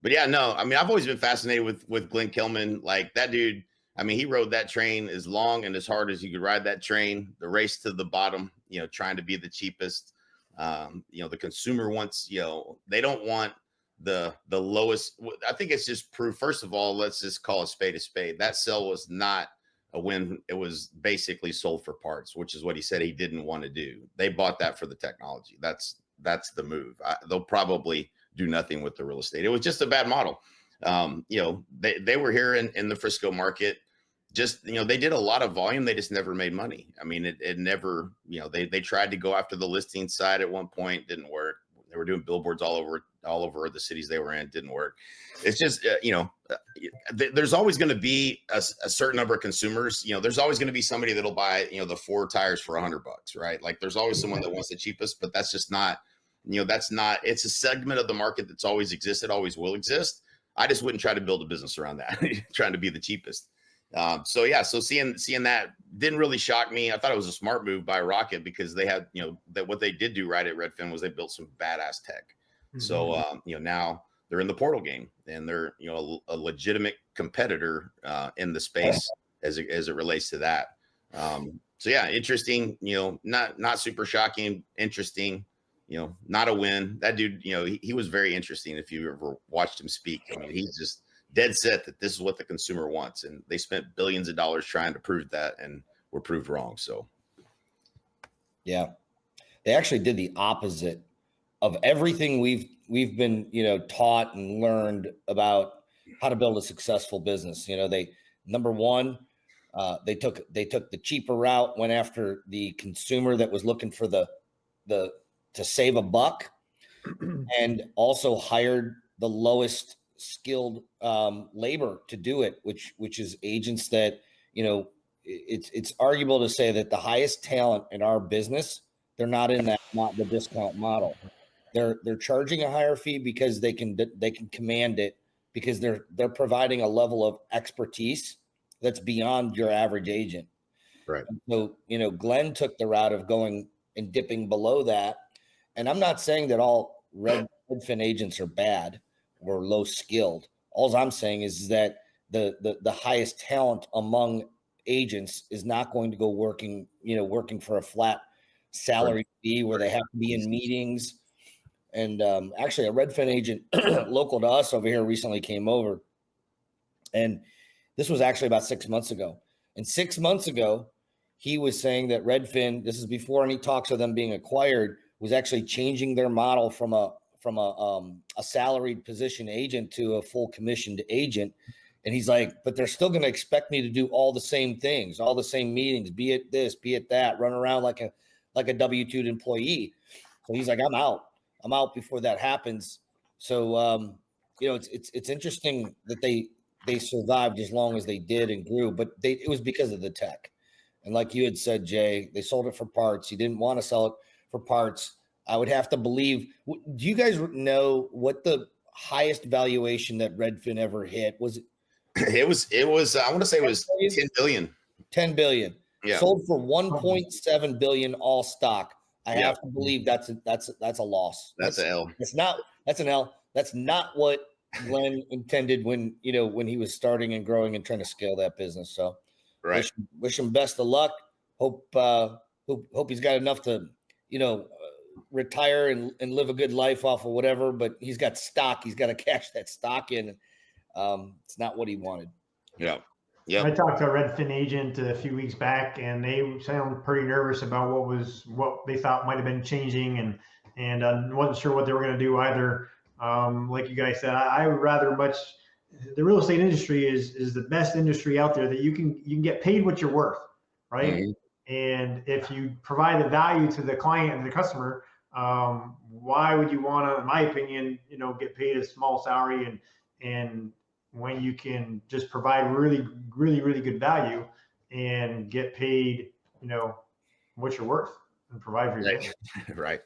But yeah, no, I mean, I've always been fascinated with Glenn Kelman. Like that dude, I mean, he rode that train as long and as hard as you could ride that train, the race to the bottom, trying to be the cheapest. The consumer wants, they don't want the lowest. I think it's just proof. First of all, let's just call a spade a spade. That sell was not a win. It was basically sold for parts, which is what he said he didn't want to do. They bought that for the technology. That's the move. They'll probably do nothing with the real estate. It was just a bad model. They were here in the Frisco market. Just, they did a lot of volume. They just never made money. I mean, it never, they tried to go after the listing side at one point, didn't work. They were doing billboards all over the cities they were in, didn't work. It's just, there's always going to be a certain number of consumers. There's always going to be somebody that'll buy, the 4 tires for $100, right? Like there's always someone that wants the cheapest, but that's just not, it's a segment of the market that's always existed, always will exist. I just wouldn't try to build a business around that, trying to be the cheapest. So seeing that didn't really shock me. I thought it was a smart move by Rocket because they had, that what they did do right at Redfin was they built some badass tech. Mm-hmm. So, now they're in the portal game and they're, a legitimate competitor, in the space as it relates to that. Interesting, not super shocking, interesting, not a win. That dude, he was very interesting. If you ever watched him speak, I mean, he's just dead set that this is what the consumer wants. And they spent billions of dollars trying to prove that and were proved wrong. So. Yeah, they actually did the opposite of everything we've been, taught and learned about how to build a successful business. They, number one, they took the cheaper route, went after the consumer that was looking for the to save a buck, and also hired the lowest skilled labor to do it, which is agents that, it's arguable to say that the highest talent in our business, they're not the discount model. They're charging a higher fee because they can command it because they're providing a level of expertise that's beyond your average agent. Right. And so, Glenn took the route of going and dipping below that. And I'm not saying that all Redfin agents are bad or low skilled. All I'm saying is that the highest talent among agents is not going to go working for a flat salary fee where they have to be in meetings. And actually a Redfin agent local to us over here recently came over, and this was actually about 6 months ago. And 6 months ago, he was saying that Redfin, this is before any talks of them being acquired, was actually changing their model from a salaried position agent to a full commissioned agent. And he's like, but they're still going to expect me to do all the same things, all the same meetings, be it this, be it that, run around like a W-2 employee. So he's like, I'm out before that happens. So, it's interesting that they survived as long as they did and grew, but it was because of the tech. And like you had said, Jay, they sold it for parts. He didn't want to sell it for parts. I would have to believe. Do you guys know what the highest valuation that Redfin ever hit was? It was. I want to say it was 10 billion. 10 billion. Yeah. Sold for 1.7 billion all stock. I have to believe that's a loss. That's an L. That's an L. That's not what Glenn intended when he was starting and growing and trying to scale that business. So right. Wish him best of luck. Hope he's got enough to, retire and live a good life off of whatever, but he's got stock. He's got to cash that stock in. It's not what he wanted. Yeah. Yeah. I talked to a Redfin agent a few weeks back, and they sound pretty nervous about what they thought might have been changing, and wasn't sure what they were going to do either. Like you guys said, I would rather the real estate industry is the best industry out there that you can get paid what you're worth, right? Mm-hmm. And if you provide the value to the client and the customer, why would you want to, in my opinion, get paid a small salary and when you can just provide really, really, really good value and get paid, what you're worth and provide for your family. Right.